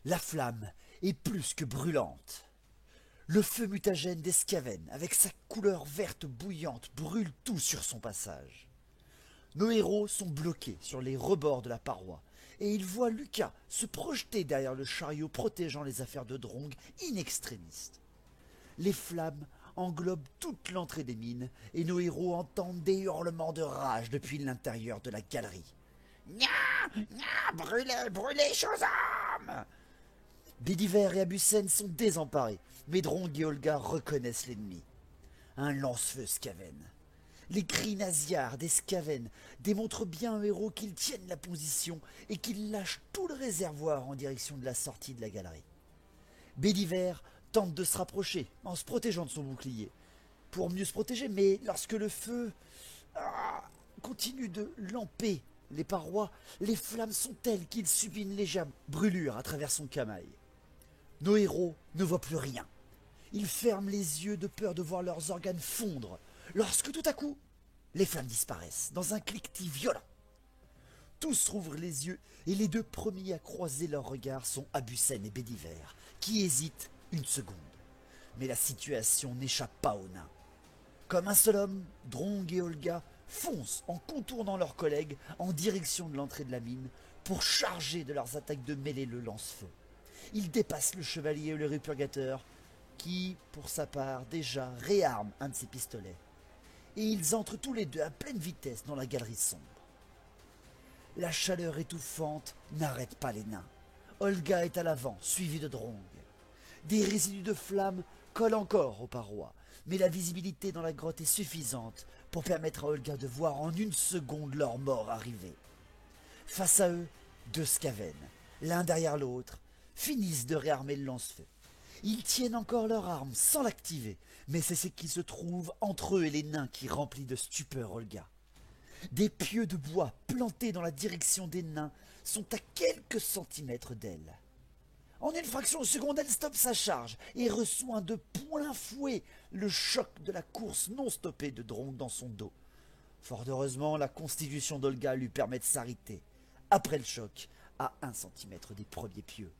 La flamme est plus que brûlante. Le feu mutagène des Skaven, avec sa couleur verte bouillante, brûle tout sur son passage. Nos héros sont bloqués sur les rebords de la paroi, et ils voient Lucas se projeter derrière le chariot protégeant les affaires de Drong in extremis. Les flammes englobent toute l'entrée des mines, et nos héros entendent des hurlements de rage depuis l'intérieur de la galerie. Nya, nya, brûlez, brûlez, Shazam! Bédiver et Abusen sont désemparés, mais Drong et Olga reconnaissent l'ennemi. Un lance-feu Skaven. Les cris nasillards des Skaven démontrent bien aux héros qu'ils tiennent la position et qu'ils lâchent tout le réservoir en direction de la sortie de la galerie. Bédiver tente de se rapprocher en se protégeant de son bouclier pour mieux se protéger, mais lorsque le feu continue de lamper les parois, les flammes sont telles qu'il subit une légère brûlure à travers son camail. Nos héros ne voient plus rien. Ils ferment les yeux de peur de voir leurs organes fondre, lorsque tout à coup, les flammes disparaissent dans un cliquetis violent. Tous rouvrent les yeux et les deux premiers à croiser leurs regards sont Abusen et Bédiver, qui hésitent une seconde. Mais la situation n'échappe pas aux nains. Comme un seul homme, Drong et Olga foncent en contournant leurs collègues en direction de l'entrée de la mine pour charger de leurs attaques de mêlée le lance-feu. Ils dépassent le chevalier et le répurgateur, qui, pour sa part, déjà réarme un de ses pistolets. Et ils entrent tous les deux à pleine vitesse dans la galerie sombre. La chaleur étouffante n'arrête pas les nains. Olga est à l'avant, suivie de Drong. Des résidus de flammes collent encore aux parois, mais la visibilité dans la grotte est suffisante pour permettre à Olga de voir en une seconde leur mort arriver. Face à eux, deux Skaven, l'un derrière l'autre, finissent de réarmer le lance-feu. Ils tiennent encore leur arme sans l'activer, mais c'est ce qui se trouve entre eux et les nains qui remplit de stupeur Olga. Des pieux de bois plantés dans la direction des nains sont à quelques centimètres d'elle. En une fraction de seconde, elle stoppe sa charge et reçoit de plein fouet le choc de la course non stoppée de Drong dans son dos. Fort heureusement, la constitution d'Olga lui permet de s'arrêter, après le choc, à 1 centimètre des premiers pieux.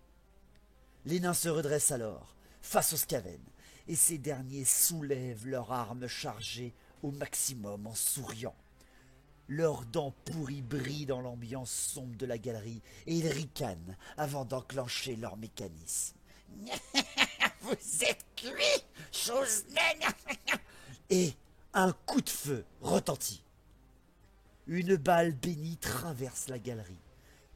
Les nains se redressent alors, face aux Skaven, et ces derniers soulèvent leurs armes chargées au maximum en souriant. Leurs dents pourries brillent dans l'ambiance sombre de la galerie, et ils ricanent avant d'enclencher leur mécanisme. Vous êtes cuits, chose naine. Et un coup de feu retentit. Une balle bénie traverse la galerie,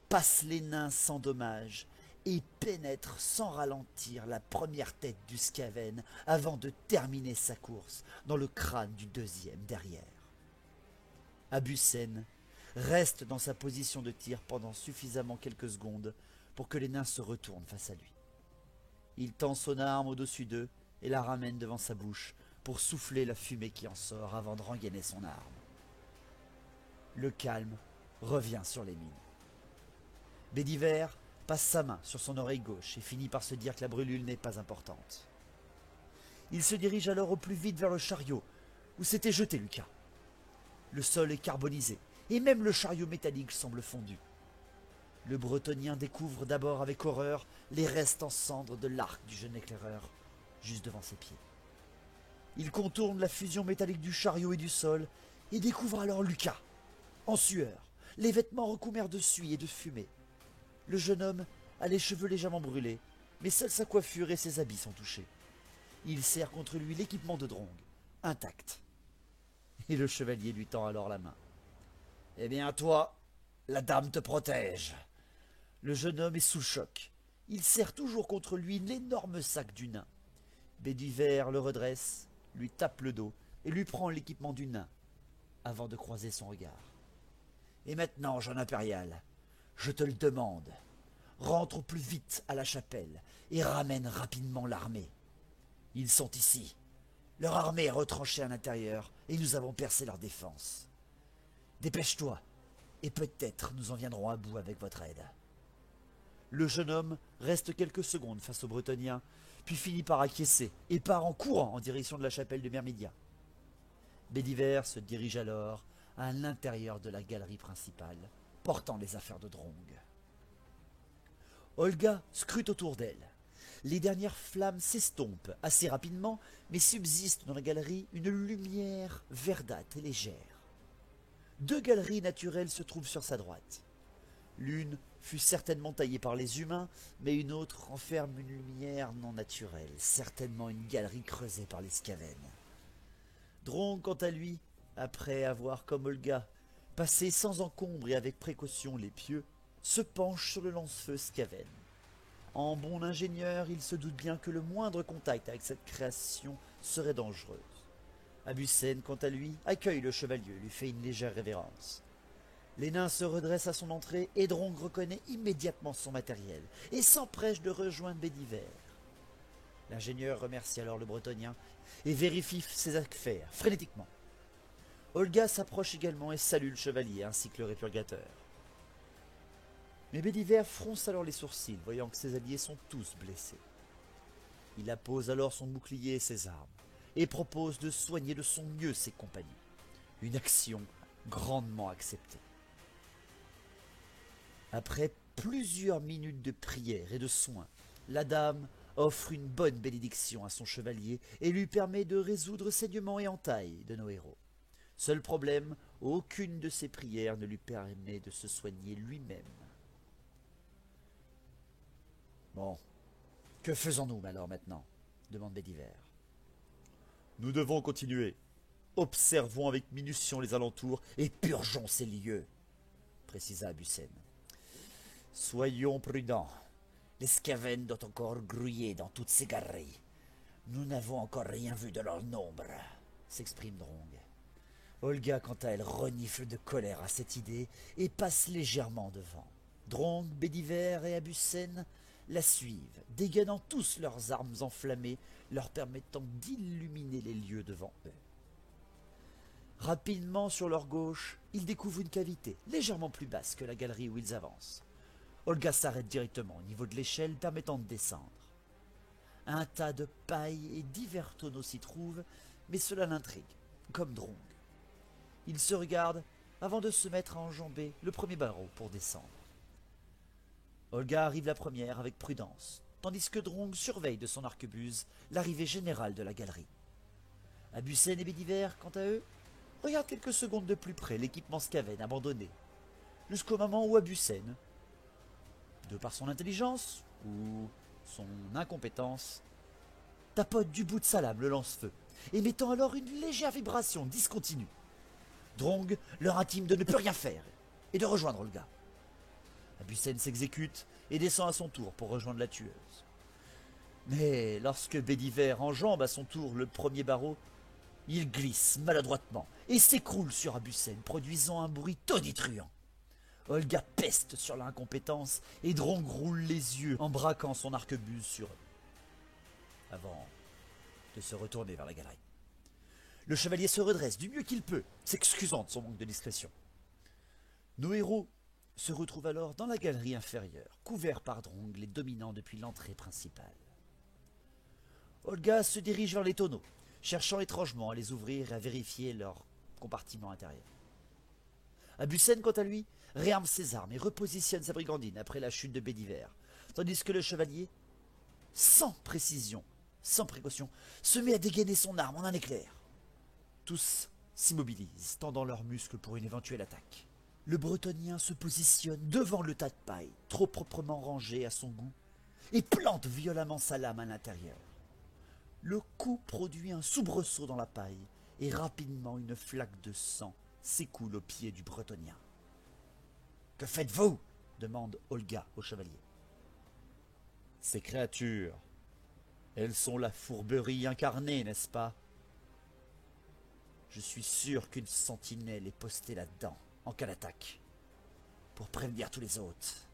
passe les nains sans dommage et pénètre sans ralentir la première tête du Skaven avant de terminer sa course dans le crâne du deuxième derrière. Abusen reste dans sa position de tir pendant suffisamment quelques secondes pour que les nains se retournent face à lui. Il tend son arme au-dessus d'eux et la ramène devant sa bouche pour souffler la fumée qui en sort avant de rengainer son arme. Le calme revient sur les mines. Bédiver passe sa main sur son oreille gauche et finit par se dire que la brûlure n'est pas importante. Il se dirige alors au plus vite vers le chariot où s'était jeté Lucas. Le sol est carbonisé et même le chariot métallique semble fondu. Le bretonien découvre d'abord avec horreur les restes en cendres de l'arc du jeune éclaireur juste devant ses pieds. Il contourne la fusion métallique du chariot et du sol et découvre alors Lucas, en sueur, les vêtements recouverts de suie et de fumée. Le jeune homme a les cheveux légèrement brûlés, mais seule sa coiffure et ses habits sont touchés. Il serre contre lui l'équipement de Drong, intact. Et le chevalier lui tend alors la main. « Eh bien toi, la dame te protège !» Le jeune homme est sous le choc. Il serre toujours contre lui l'énorme sac du nain. Bédiver le redresse, lui tape le dos et lui prend l'équipement du nain, avant de croiser son regard. « Et maintenant, jeune impérial, je te le demande, rentre au plus vite à la chapelle et ramène rapidement l'armée. Ils sont ici. Leur armée est retranchée à l'intérieur et nous avons percé leur défense. Dépêche-toi, et peut-être nous en viendrons à bout avec votre aide. » Le jeune homme reste quelques secondes face au bretonien, puis finit par acquiescer et part en courant en direction de la chapelle de Myrmidia. Bédiver se dirige alors à l'intérieur de la galerie principale, portant les affaires de Drong. Olga scrute autour d'elle. Les dernières flammes s'estompent assez rapidement, mais subsiste dans la galerie une lumière verdâtre et légère. 2 galeries naturelles se trouvent sur sa droite. L'une fut certainement taillée par les humains, mais une autre renferme une lumière non naturelle, certainement une galerie creusée par les Skaven. Drong, quant à lui, après avoir, comme Olga, passé sans encombre et avec précaution les pieux, se penche sur le lance-feu Skaven. En bon ingénieur, il se doute bien que le moindre contact avec cette création serait dangereuse. Abusen, quant à lui, accueille le chevalier, lui fait une légère révérence. Les nains se redressent à son entrée et Drong reconnaît immédiatement son matériel et s'empresse de rejoindre Bédiver. L'ingénieur remercie alors le bretonien et vérifie ses affaires frénétiquement. Olga s'approche également et salue le chevalier ainsi que le répurgateur. Mais Bédiver fronce alors les sourcils, voyant que ses alliés sont tous blessés. Il appose alors son bouclier et ses armes, et propose de soigner de son mieux ses compagnons. Une action grandement acceptée. Après plusieurs minutes de prière et de soins, la dame offre une bonne bénédiction à son chevalier et lui permet de résoudre saignements et entailles de nos héros. Seul problème, aucune de ces prières ne lui permet de se soigner lui-même. Bon, que faisons-nous alors maintenant demande Bédiver. Nous devons continuer. Observons avec minution les alentours et purgeons ces lieux, précisa Abusen. Soyons prudents. Les Skaven doivent encore grouiller dans toutes ces galeries. Nous n'avons encore rien vu de leur nombre, s'exprime Drong. Olga, quant à elle, renifle de colère à cette idée et passe légèrement devant. Drong, Bédiver et Abusen la suivent, dégainant tous leurs armes enflammées, leur permettant d'illuminer les lieux devant eux. Rapidement, sur leur gauche, ils découvrent une cavité, légèrement plus basse que la galerie où ils avancent. Olga s'arrête directement au niveau de l'échelle permettant de descendre. Un tas de paille et divers tonneaux s'y trouvent, mais cela l'intrigue, comme Drong. Ils se regardent avant de se mettre à enjamber le premier barreau pour descendre. Olga arrive la première avec prudence, tandis que Drong surveille de son arquebuse l'arrivée générale de la galerie. Abusen et Bédiver, quant à eux, regardent quelques secondes de plus près l'équipement Skaven abandonné, jusqu'au moment où Abusen, de par son intelligence ou son incompétence, tapote du bout de sa lame le lance-feu, émettant alors une légère vibration discontinue. Drong leur intime de ne plus rien faire et de rejoindre Olga. Abusen s'exécute et descend à son tour pour rejoindre la tueuse. Mais lorsque Bédiver enjambe à son tour le premier barreau, il glisse maladroitement et s'écroule sur Abusen, produisant un bruit tonitruant. Olga peste sur l'incompétence et Drong roule les yeux en braquant son arquebuse sur eux, avant de se retourner vers la galerie. Le chevalier se redresse du mieux qu'il peut, s'excusant de son manque de discrétion. Nos héros se retrouvent alors dans la galerie inférieure, couverts par Drong, les dominant depuis l'entrée principale. Olga se dirige vers les tonneaux, cherchant étrangement à les ouvrir et à vérifier leur compartiment intérieur. Abusen, quant à lui, réarme ses armes et repositionne sa brigandine après la chute de Bédiver, tandis que le chevalier, sans précision, sans précaution, se met à dégainer son arme en un éclair. Tous s'immobilisent, tendant leurs muscles pour une éventuelle attaque. Le bretonien se positionne devant le tas de paille, trop proprement rangé à son goût, et plante violemment sa lame à l'intérieur. Le coup produit un soubresaut dans la paille, et rapidement une flaque de sang s'écoule aux pieds du bretonien. « Que faites-vous » demande Olga au chevalier. « Ces créatures, elles sont la fourberie incarnée, n'est-ce pas ? Je suis sûr qu'une sentinelle est postée là-dedans, en cas d'attaque, pour prévenir tous les autres. »«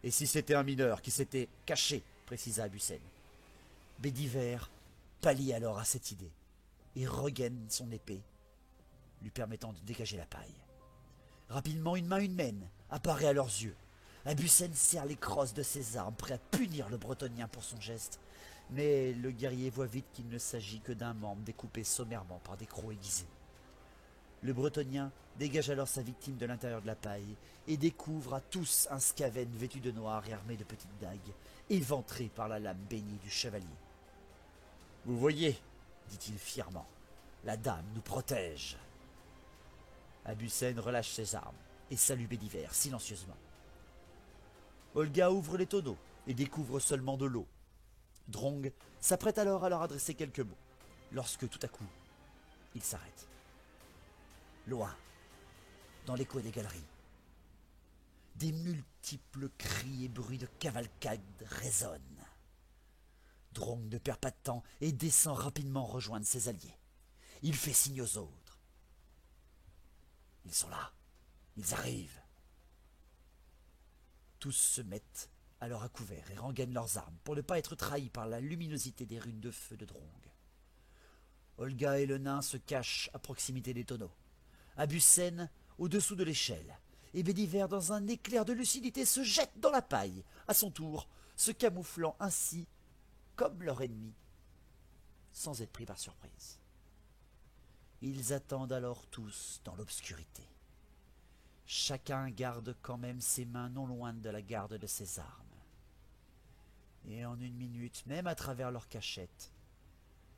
Et si c'était un mineur qui s'était caché ?» précisa Abusen. Bédiver pâlit alors à cette idée et regaine son épée, lui permettant de dégager la paille. Rapidement, une main humaine apparaît à leurs yeux. Abusen serre les crosses de ses armes, prêt à punir le bretonien pour son geste, mais le guerrier voit vite qu'il ne s'agit que d'un membre découpé sommairement par des crocs aiguisés. Le bretonien dégage alors sa victime de l'intérieur de la paille et découvre à tous un Skaven vêtu de noir et armé de petites dagues, éventré par la lame bénie du chevalier. « Vous voyez, dit-il fièrement, la dame nous protège. » Abusen relâche ses armes et salue Bédiver silencieusement. Olga ouvre les tonneaux et découvre seulement de l'eau. Drong s'apprête alors à leur adresser quelques mots, lorsque tout à coup, il s'arrête. Loin, dans l'écho des galeries, des multiples cris et bruits de cavalcade résonnent. Drong ne perd pas de temps et descend rapidement rejoindre ses alliés. Il fait signe aux autres. Ils sont là, ils arrivent. Tous se mettent alors à couvert et rengainent leurs armes pour ne pas être trahis par la luminosité des runes de feu de Drong. Olga et le nain se cachent à proximité des tonneaux. Abusen au-dessous de l'échelle, et Bédiver, dans un éclair de lucidité, se jette dans la paille, à son tour, se camouflant ainsi comme leur ennemi, sans être pris par surprise. Ils attendent alors tous dans l'obscurité. Chacun garde quand même ses mains non loin de la garde de ses armes. Et en une minute, même à travers leur cachette,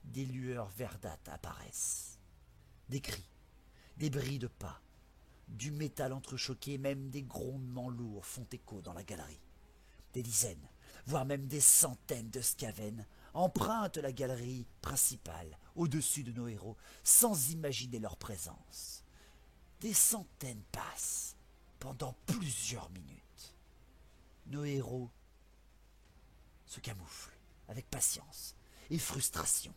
des lueurs verdâtres apparaissent. Des cris, des bris de pas, du métal entrechoqué, même des grondements lourds font écho dans la galerie. Des dizaines, voire même des centaines de Skaven empruntent la galerie principale au-dessus de nos héros sans imaginer leur présence. Des centaines passent pendant plusieurs minutes. Nos héros se camouflent avec patience et frustration.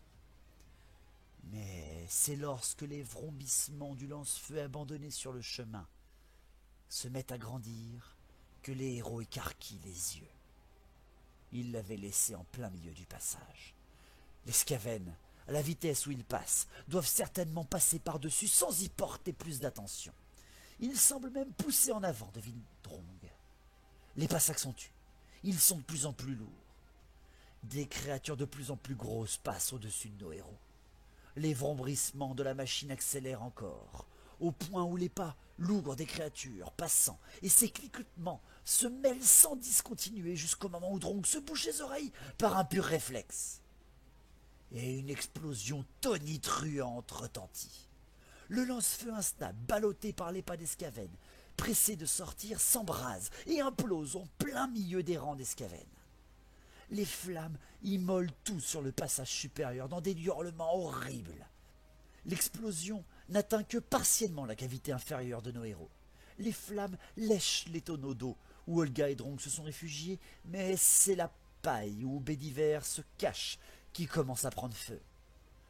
Mais c'est lorsque les vrombissements du lance-feu abandonné sur le chemin se mettent à grandir que les héros écarquillent les yeux. Ils l'avaient laissé en plein milieu du passage. Les Skaven, à la vitesse où ils passent, doivent certainement passer par-dessus sans y porter plus d'attention. Ils semblent même pousser en avant, devine Drong. Les pas s'accentuent. Ils sont de plus en plus lourds. Des créatures de plus en plus grosses passent au-dessus de nos héros. Les vrombissements de la machine accélèrent encore, au point où les pas lourds des créatures passant et ces cliquetements se mêlent sans discontinuer jusqu'au moment où Drong se bouche les oreilles par un pur réflexe. Et une explosion tonitruante retentit. Le lance-feu instable, ballotté par les pas des Skaven, pressé de sortir, s'embrase et implose en plein milieu des rangs des Skaven. Les flammes immolent tout sur le passage supérieur dans des hurlements horribles. L'explosion n'atteint que partiellement la cavité inférieure de nos héros. Les flammes lèchent les tonneaux d'eau où Olga et Drong se sont réfugiés, mais c'est la paille où Bédiver se cache qui commence à prendre feu.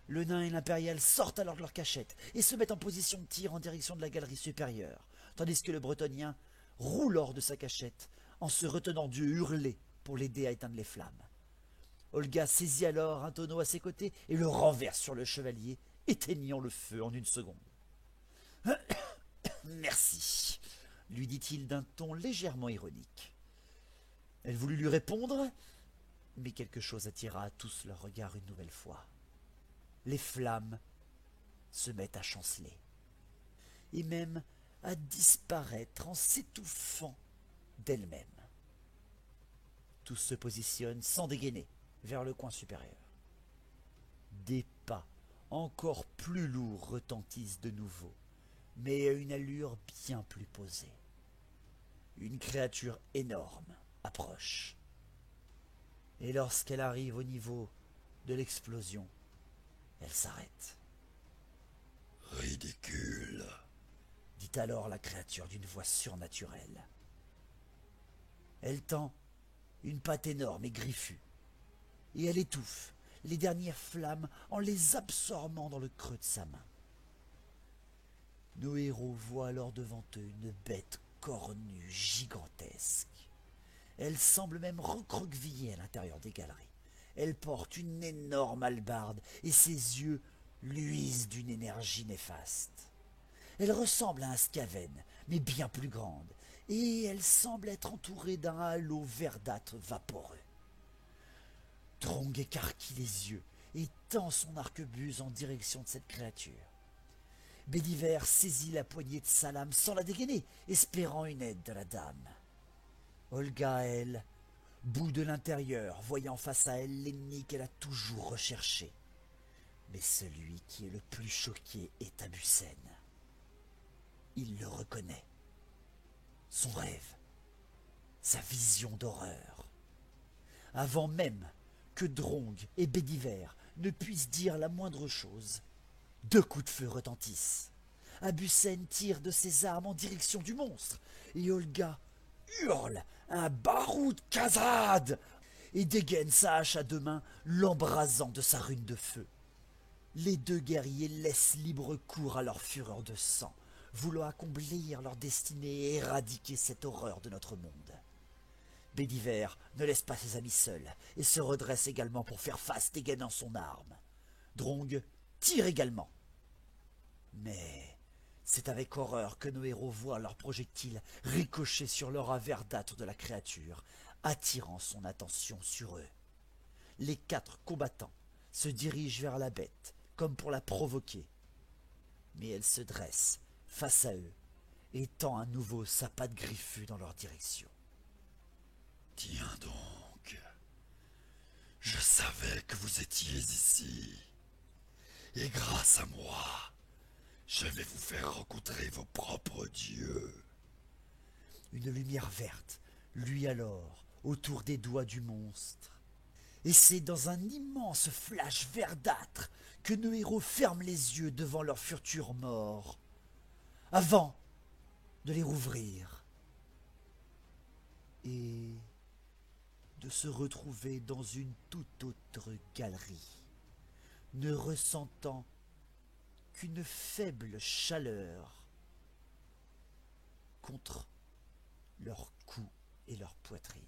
Le nain et l'impérial sortent alors de leur cachette et se mettent en position de tir en direction de la galerie supérieure, tandis que le bretonien roule hors de sa cachette en se retenant d'yeux hurler pour l'aider à éteindre les flammes. Olga saisit alors un tonneau à ses côtés et le renverse sur le chevalier, éteignant le feu en une seconde. « Merci, lui dit-il d'un ton légèrement ironique. Elle voulut lui répondre, mais quelque chose attira à tous leur regard une nouvelle fois. Les flammes se mettent à chanceler, et même à disparaître en s'étouffant d'elles-mêmes. Tous se positionnent sans dégainer vers le coin supérieur. Des pas encore plus lourds retentissent de nouveau, mais à une allure bien plus posée. Une créature énorme approche. Et lorsqu'elle arrive au niveau de l'explosion, elle s'arrête. « Ridicule !» dit alors la créature d'une voix surnaturelle. Elle tend une patte énorme et griffue, et elle étouffe les dernières flammes en les absorbant dans le creux de sa main. Nos héros voient alors devant eux une bête cornue gigantesque. Elle semble même recroquevillée à l'intérieur des galeries. Elle porte une énorme hallebarde et ses yeux luisent d'une énergie néfaste. Elle ressemble à un Skaven, mais bien plus grande, et elle semble être entourée d'un halo verdâtre vaporeux. Drong écarquille les yeux et tend son arquebuse en direction de cette créature. Bédiver saisit la poignée de sa lame sans la dégainer, espérant une aide de la dame. Olga, elle, bout de l'intérieur, voyant face à elle l'ennemi qu'elle a toujours recherché. Mais celui qui est le plus choqué est Abusen. Il le reconnaît. Son rêve, sa vision d'horreur. Avant même que Drong et Bédiver ne puissent dire la moindre chose, 2 coups de feu retentissent. Abusen tire de ses armes en direction du monstre, et Olga hurle un Baroud Khazad et dégaine sa hache à 2 mains, l'embrasant de sa rune de feu. Les 2 guerriers laissent libre cours à leur fureur de sang, voulant accomplir leur destinée et éradiquer cette horreur de notre monde. Bédiver ne laisse pas ses amis seuls et se redresse également pour faire face dégainant son arme. Drong tire également. Mais c'est avec horreur que nos héros voient leurs projectiles ricocher sur l'aura verdâtre de la créature, attirant son attention sur eux. Les 4 combattants se dirigent vers la bête, comme pour la provoquer. Mais elle se dresse face à eux et tend à nouveau sa patte griffue dans leur direction. Tiens donc, je savais que vous étiez ici. Et grâce à moi, je vais vous faire rencontrer vos propres dieux. Une lumière verte luit alors autour des doigts du monstre. Et c'est dans un immense flash verdâtre que nos héros ferment les yeux devant leur futur mort, avant de les rouvrir et de se retrouver dans une toute autre galerie, ne ressentant qu'une faible chaleur contre leur cou et leur poitrine.